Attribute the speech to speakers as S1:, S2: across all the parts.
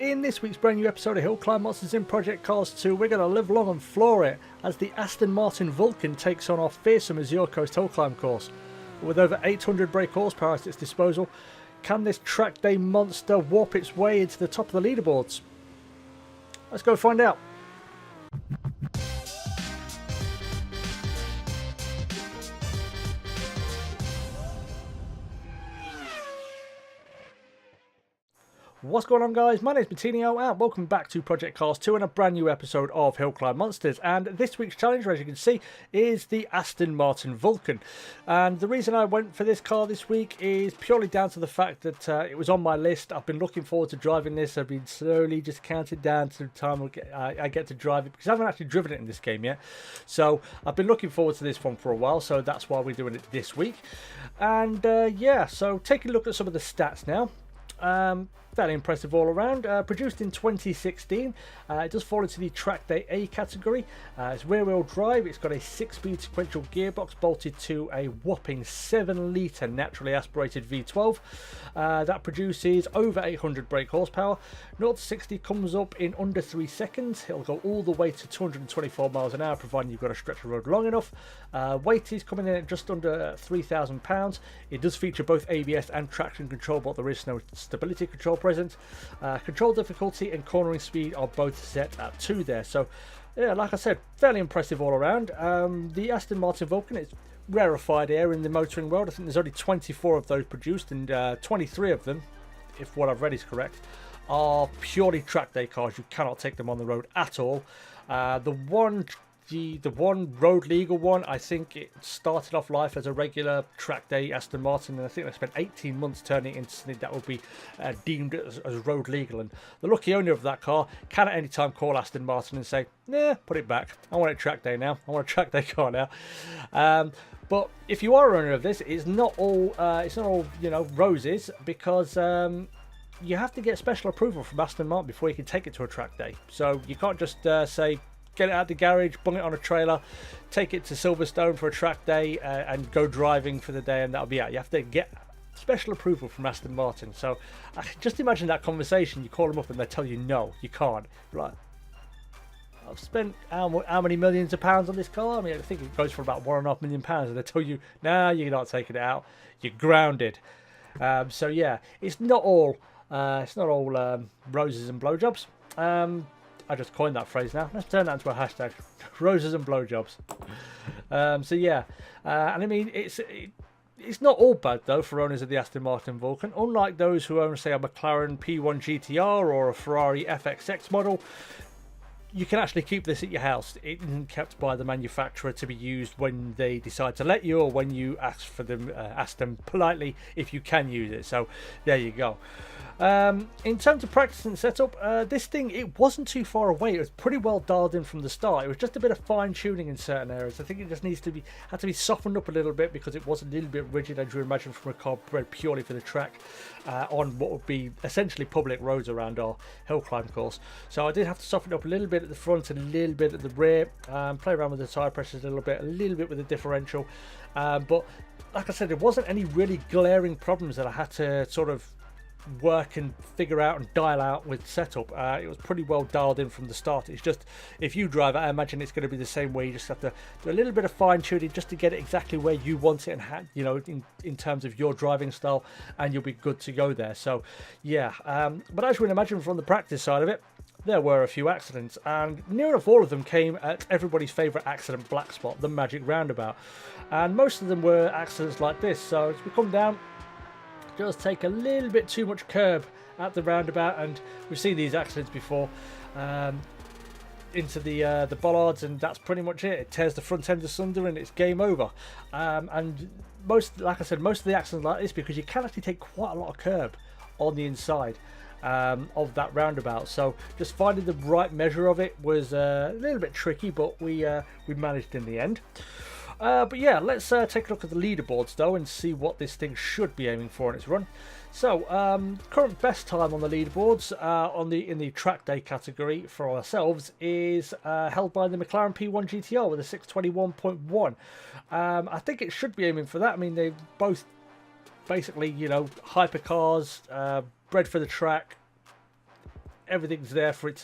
S1: In this week's brand new episode of Hill Climb Monsters in Project Cars 2, we're going to live long and floor it as the Aston Martin Vulcan takes on our fearsome Azure Coast Hill Climb course. With over 800 brake horsepower at its disposal, can this track day monster warp its way into the top of the leaderboards? Let's go find out. What's going on, guys? My name's Martinio and welcome back to Project Cars 2 and a brand new episode of Hill Climb Monsters. And this week's challenge, as you can see, is the Aston Martin Vulcan. And the reason I went for this car this week is purely down to the fact that it was on my list. I've been looking forward to driving this. I've been slowly just counting down to the time I get to drive it, because I haven't actually driven it in this game yet. So I've been looking forward to this one for a while, so that's why we're doing it this week. And yeah, so taking a look at some of the stats now. Fairly impressive all around. Produced in 2016, it does fall into the track day A category. It's rear wheel drive. It's got a 6-speed sequential gearbox bolted to a whopping 7-litre naturally aspirated V12 that produces over 800 brake horsepower. 0 to 60 comes up in under 3 seconds. It'll go all the way to 224 miles an hour, providing you've got to stretch the road long enough. Weight is coming in at just under 3,000 pounds. It does feature both ABS and traction control, but there is no stability control present. Control difficulty and cornering speed are both set at 2 there. So yeah, like I said, fairly impressive all around. The Aston Martin Vulcan is rarefied air in the motoring world. I think there's only 24 of those produced, and 23 of them, if what I've read is correct, are purely track day cars. You cannot take them on the road at all. The one road legal one, I think it started off life as a regular track day Aston Martin, and I think they spent 18 months turning it into something that would be deemed as road legal. And the lucky owner of that car can at any time call Aston Martin and say, nah, put it back. I want a track day now. I want a track day car now. But if you are an owner of this, it's not all roses, because you have to get special approval from Aston Martin before you can take it to a track day. So you can't just say, get it out the garage, bung it on a trailer, take it to Silverstone for a track day and go driving for the day, and that'll be it. You have to get special approval from Aston Martin. So just imagine that conversation. You call them up and they tell you no, you can't. Right, I've spent how many millions of pounds on this car? I mean, I think it goes for about £1.5 million, and they tell you, nah, you're not taking it out, you're grounded. So yeah, it's not all roses and blowjobs. I just coined that phrase now. Let's turn that into a hashtag. Roses and blowjobs. So yeah, and I mean, it's not all bad though for owners of the Aston Martin Vulcan. Unlike those who own, say, a McLaren P1 GTR or a Ferrari FXX model, you can actually keep this at your house. It isn't kept by the manufacturer to be used when they decide to let you, or when you ask them politely if you can use it. So there you go. In terms of practice and setup, this thing, it wasn't too far away. It was pretty well dialed in from the start. It was just a bit of fine tuning in certain areas. I think it just had to be softened up a little bit, because it was a little bit rigid, as you imagine, from a car bred purely for the track on what would be essentially public roads around our hill climb course. So I did have to soften it up a little bit at the front and a little bit at the rear, play around with the tyre pressures a little bit with the differential. But like I said, there wasn't any really glaring problems that I had to sort of work and figure out and dial out with setup. It was pretty well dialed in from the start. It's just, if you drive it, I imagine it's going to be the same way. You just have to do a little bit of fine tuning just to get it exactly where you want it, and in terms of your driving style, and you'll be good to go there. So yeah, but as you can imagine from the practice side of it, there were a few accidents, and near enough all of them came at everybody's favourite accident black spot, the Magic Roundabout, and most of them were accidents like this. So as we come down, just take a little bit too much curb at the roundabout, and we've seen these accidents before, into the bollards, and that's pretty much it. It tears the front end asunder and it's game over. And like I said, most of the accidents like this, because you can actually take quite a lot of curb on the inside of that roundabout. So just finding the right measure of it was a little bit tricky, but we managed in the end. But yeah, let's take a look at the leaderboards though, and see what this thing should be aiming for in its run. So current best time on the leaderboards in the track day category for ourselves is held by the McLaren P1 GTR with a 6:21.1. I think it should be aiming for that. I mean, they both basically, hypercars, bred for the track, everything's there for it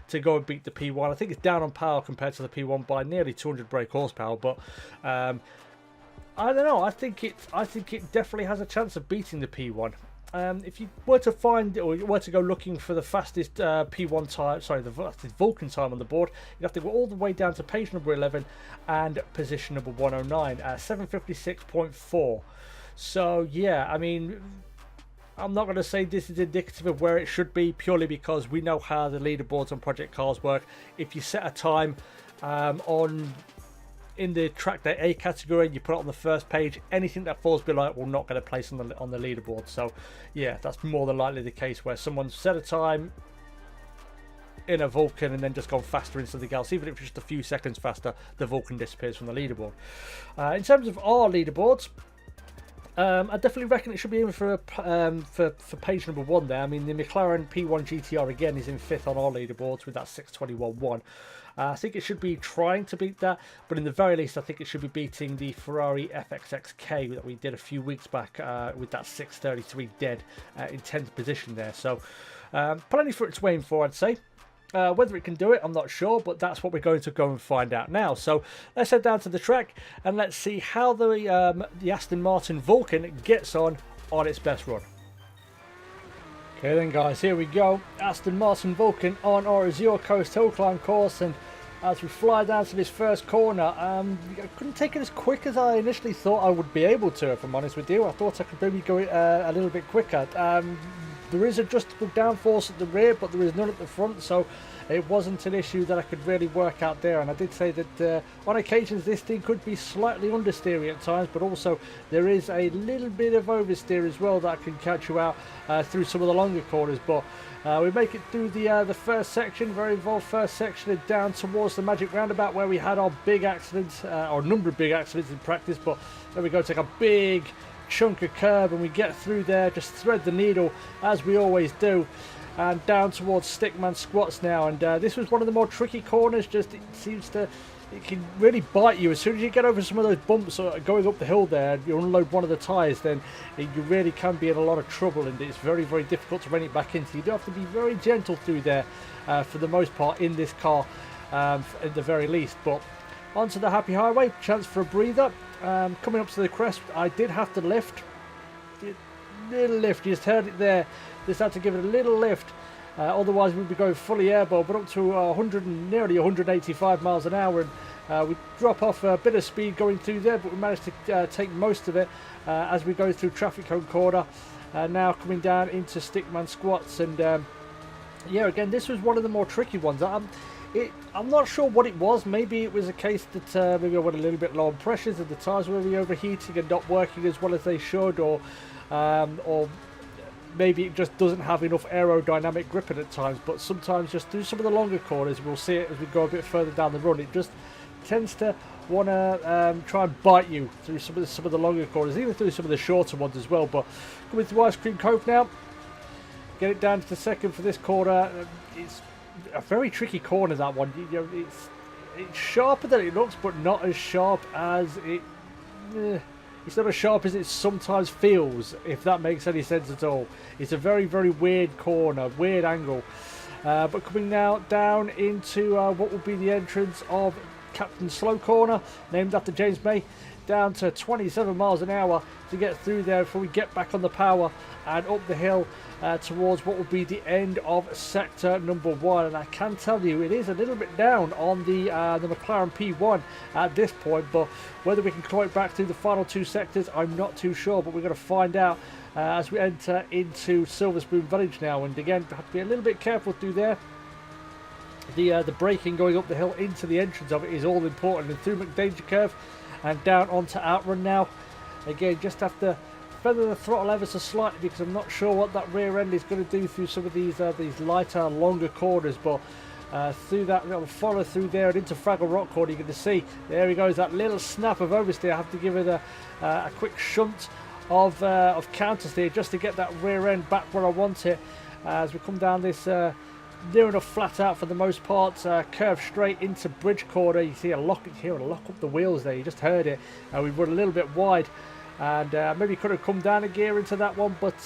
S1: to go and beat the P1. I think it's down on power compared to the P1 by nearly 200 brake horsepower, but I don't know. I think it definitely has a chance of beating the P1. If you were to find, or you were to go looking for the fastest P1 time, sorry, the fastest Vulcan time on the board, you'd have to go all the way down to page number 11 and position number 109 at 756.4. So yeah, I mean, I'm not going to say this is indicative of where it should be, purely because we know how the leaderboards on Project Cars work. If you set a time in the track day A category, you put it on the first page, anything that falls below it will not get a place on the leaderboard. So yeah, that's more than likely the case, where someone's set a time in a Vulcan and then just gone faster in something else. Even if it's just a few seconds faster, the Vulcan disappears from the leaderboard. In terms of our leaderboards, I definitely reckon it should be in for page number 1 there. I mean, the McLaren P1 GTR again is in 5th on our leaderboards with that 621.1. I think it should be trying to beat that, but in the very least, I think it should be beating the Ferrari FXXK that we did a few weeks back with that 633 dead in 10th position there. So plenty for it to aim for, I'd say. Whether it can do it, I'm not sure, but that's what we're going to go and find out now. So let's head down to the track and let's see how the Aston Martin Vulcan gets on its best run. Okay then guys, here we go. Aston Martin Vulcan on our Azure Coast hill climb course, and as we fly down to this first corner, I couldn't take it as quick as I initially thought I would be able to, if I'm honest with you. I thought I could maybe go a little bit quicker. There is adjustable downforce at the rear, but there is none at the front, so it wasn't an issue that I could really work out there. And I did say that on occasions this thing could be slightly understeering at times, but also there is a little bit of oversteer as well that can catch you out through some of the longer corners. But we make it through the first section, very involved first section, and down towards the Magic Roundabout where we had our big accidents, or a number of big accidents in practice. But there we go, take a big chunk of curb and we get through there, just thread the needle as we always do, and down towards Stickman Squats now. And this was one of the more tricky corners. Just it can really bite you as soon as you get over some of those bumps going up the hill there. You unload one of the tyres, then you really can be in a lot of trouble, and it's very, very difficult to rein it back in. So you do have to be very gentle through there for the most part in this car, at the very least. But onto the happy highway, chance for a breather. Coming up to the crest, I did have to lift. Little lift, you just heard it there. Just had to give it a little lift. Otherwise we'd be going fully airborne, but up to 100 and nearly 185 miles an hour. And we drop off a bit of speed going through there, but we managed to take most of it as we go through Traffic Cone Corner. Now coming down into Stickman Squats. And yeah, again, this was one of the more tricky ones. I'm not sure what it was. Maybe it was a case that maybe I went a little bit low on pressures and the tyres were really overheating and not working as well as they should, or maybe it just doesn't have enough aerodynamic gripping at times. But sometimes just through some of the longer corners, we'll see it as we go a bit further down the run, it just tends to want to try and bite you through some of the longer corners, even through some of the shorter ones as well. But coming through Ice Cream Cove now, get it down to the second for this corner. It's a very tricky corner, that one. It's sharper than it looks, but not as sharp as it. It's not as sharp as it sometimes feels, if that makes any sense at all. It's a very, very weird corner, weird angle. But coming now down into what will be the entrance of Captain Slow Corner, named after James May, down to 27 miles an hour to get through there before we get back on the power and up the hill towards what will be the end of sector number 1. And I can tell you it is a little bit down on the McLaren P1 at this point, but whether we can claw it back through the final 2 sectors, I'm not too sure. But we're going to find out as we enter into Silver Spoon Village now. And again, we have to be a little bit careful through there. The braking going up the hill into the entrance of it is all important, and through McDanger Curve and down onto Outrun now. Again, just have to feather the throttle ever so slightly, because I'm not sure what that rear end is going to do through some of these lighter, longer corners. But through that, we'll follow through there and into Fraggle Rock Corner. You're going to see there he goes, that little snap of oversteer. I have to give it a quick shunt of counter steer just to get that rear end back where I want it. As we come down this near enough flat out for the most part, curve straight into Bridge Corner. You see a lock up the wheels there. You just heard it. We run a little bit wide, and maybe could have come down a gear into that one, but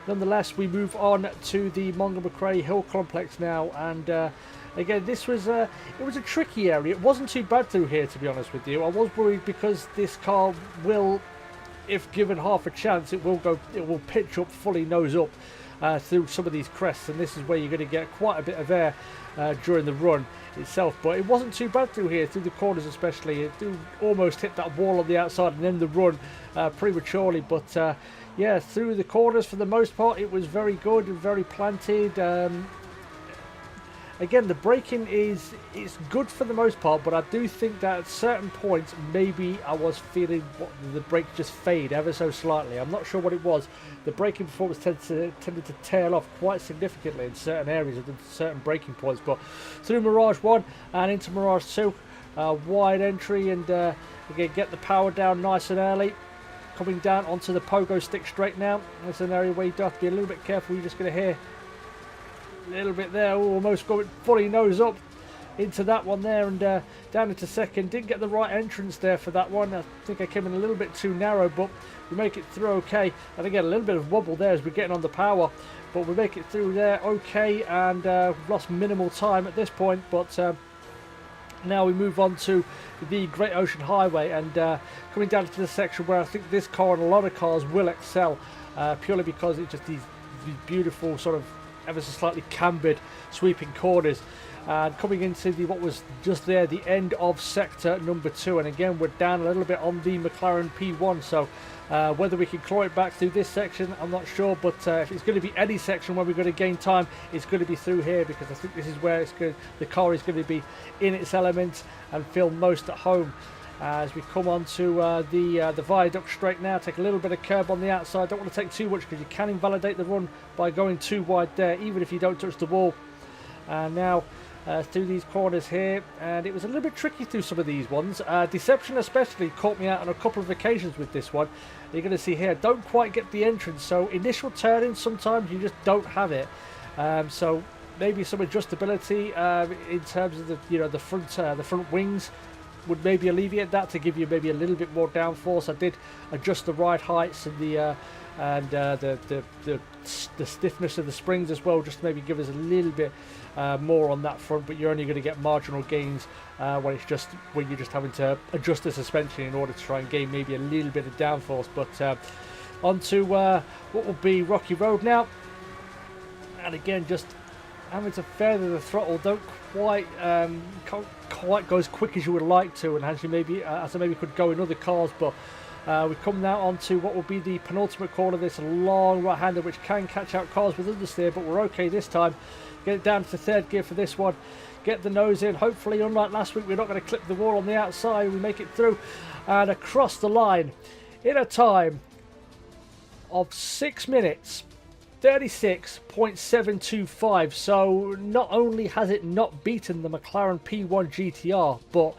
S1: nonetheless, we move on to the Monga Hill Complex now, and again, this was it was a tricky area. It wasn't too bad through here, to be honest with you. I was worried because this car will, if given half a chance, it will pitch up fully nose up through some of these crests, and this is where you're going to get quite a bit of air during the run itself. But it wasn't too bad through here, through the corners especially. It almost hit that wall on the outside and end the run prematurely, but yeah, through the corners for the most part it was very good and very planted. Again, the braking it's good for the most part, but I do think that at certain points maybe I was feeling the brake just fade ever so slightly. I'm not sure what it was. The braking performance tended to tail off quite significantly in certain areas at certain braking points. But through Mirage 1 and into Mirage 2, wide entry, and again, get the power down nice and early. Coming down onto the pogo stick straight now. That's an area where you do have to be a little bit careful. You're just going to hear a little bit there, almost going fully nose up into that one there, and down into second. Didn't get the right entrance there for that one. I think I came in a little bit too narrow, but we make it through okay. And again, a little bit of wobble there as we're getting on the power, but we make it through there okay, and we've lost minimal time at this point. But now we move on to the Great Ocean Highway, and coming down to the section where I think this car and a lot of cars will excel, purely because it's just these beautiful sort of ever so slightly cambered sweeping corners, and coming into what was just there, the end of sector number 2. And again, we're down a little bit on the McLaren P1, so whether we can claw it back through this section, I'm not sure, but if it's going to be any section where we're going to gain time, it's going to be through here, because I think this is where the car is going to be in its element and feel most at home. As we come on to the viaduct straight now, take a little bit of curb on the outside. Don't want to take too much because you can invalidate the run by going too wide there, even if you don't touch the wall. And now through these corners here, and it was a little bit tricky through some of these ones. Deception especially caught me out on a couple of occasions with this one. You're going to see here, don't quite get the entrance, so initial turning sometimes you just don't have it. So maybe some adjustability in terms of the front wings would maybe alleviate that to give you maybe a little bit more downforce. I did adjust the ride heights and the stiffness of the springs as well, just to maybe give us a little bit more on that front. But you're only going to get marginal gains when you're just having to adjust the suspension in order to try and gain maybe a little bit of downforce. But onto what will be Rocky Road now, and again, just having to feather the throttle, don't can't quite go as quick as you would like to, and actually maybe as I maybe could go in other cars. But we come now onto what will be the penultimate corner of this long right-hander, which can catch out cars with understeer, but we're okay this time. Get it down to third gear for this one, get the nose in. Hopefully, unlike last week, we're not going to clip the wall on the outside. We make it through and across the line in a time of 6 minutes 36.725. So not only has it not beaten the McLaren P1 GTR, but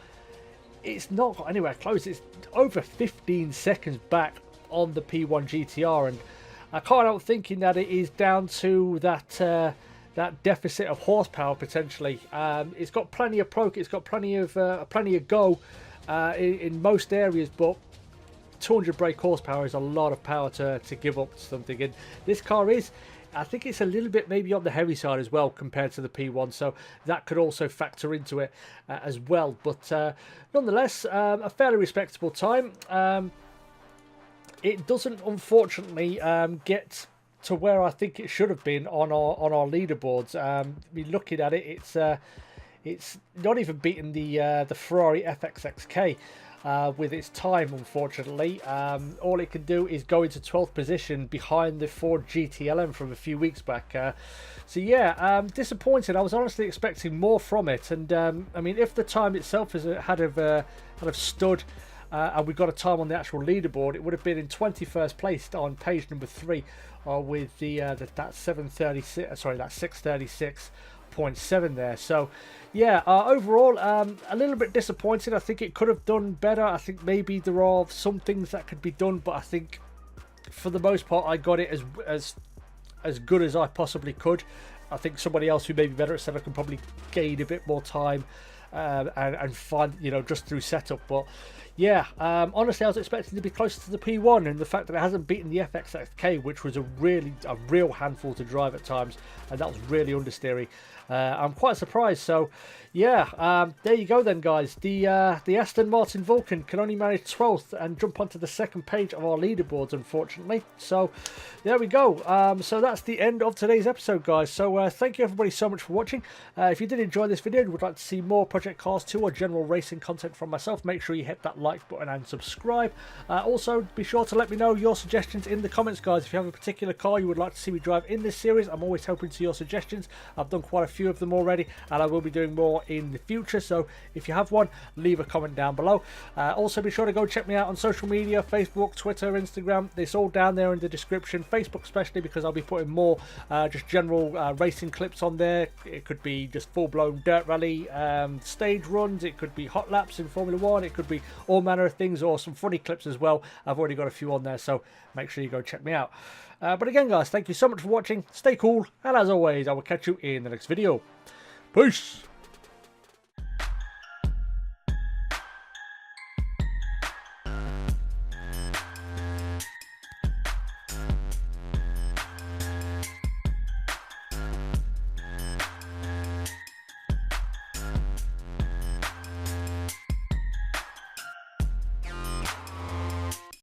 S1: it's not got anywhere close. It's over 15 seconds back on the P1 GTR, and I can't help thinking that it is down to that deficit of horsepower potentially. It's got plenty of proc, it's got plenty of go in most areas, but 200 brake horsepower is a lot of power to give up to something, and this car is, I think it's a little bit maybe on the heavy side as well compared to the P1, so that could also factor into it as well. But nonetheless, a fairly respectable time. It doesn't unfortunately get to where I think it should have been on our leaderboards. Looking at it, it's not even beaten the Ferrari FXXK. With its time, unfortunately. All it can do is go into 12th position behind the Ford GTLM from a few weeks back. So yeah, disappointed. I was honestly expecting more from it, and I mean, if the time itself had have stood and we got a time on the actual leaderboard, it would have been in 21st place on page number 3 with that 636.7 there. So yeah, overall a little bit disappointed. I think it could have done better. I think maybe there are some things that could be done, but I think for the most part I got it as good as I possibly could. I think somebody else who may be better at setup can probably gain a bit more time and find, just through setup. But yeah, honestly, I was expecting to be closer to the P1, and the fact that it hasn't beaten the FXXK, which was a real handful to drive at times, and that was really understeery. I'm quite surprised. So, yeah, there you go then, guys. The Aston Martin Vulcan can only manage 12th and jump onto the second page of our leaderboards, unfortunately. So, there we go. So that's the end of today's episode, guys. So, thank you everybody so much for watching. If you did enjoy this video and would like to see more Project Cars 2 or general racing content from myself, make sure you hit that like button and subscribe. Also, be sure to let me know your suggestions in the comments, guys. If you have a particular car you would like to see me drive in this series, I'm always open to your suggestions. I've done quite a few of them already, and I will be doing more in the future. So if you have one, leave a comment down below. Also, be sure to go check me out on social media: Facebook, Twitter, Instagram. It's all down there in the description. Facebook especially, because I'll be putting more just general racing clips on there. It could be just full-blown dirt rally stage runs, it could be hot laps in Formula 1, it could be all manner of things, or some funny clips as well. I've already got a few on there, so make sure you go check me out. But again, guys, thank you so much for watching. Stay cool, and as always, I will catch you in the next video. Peace!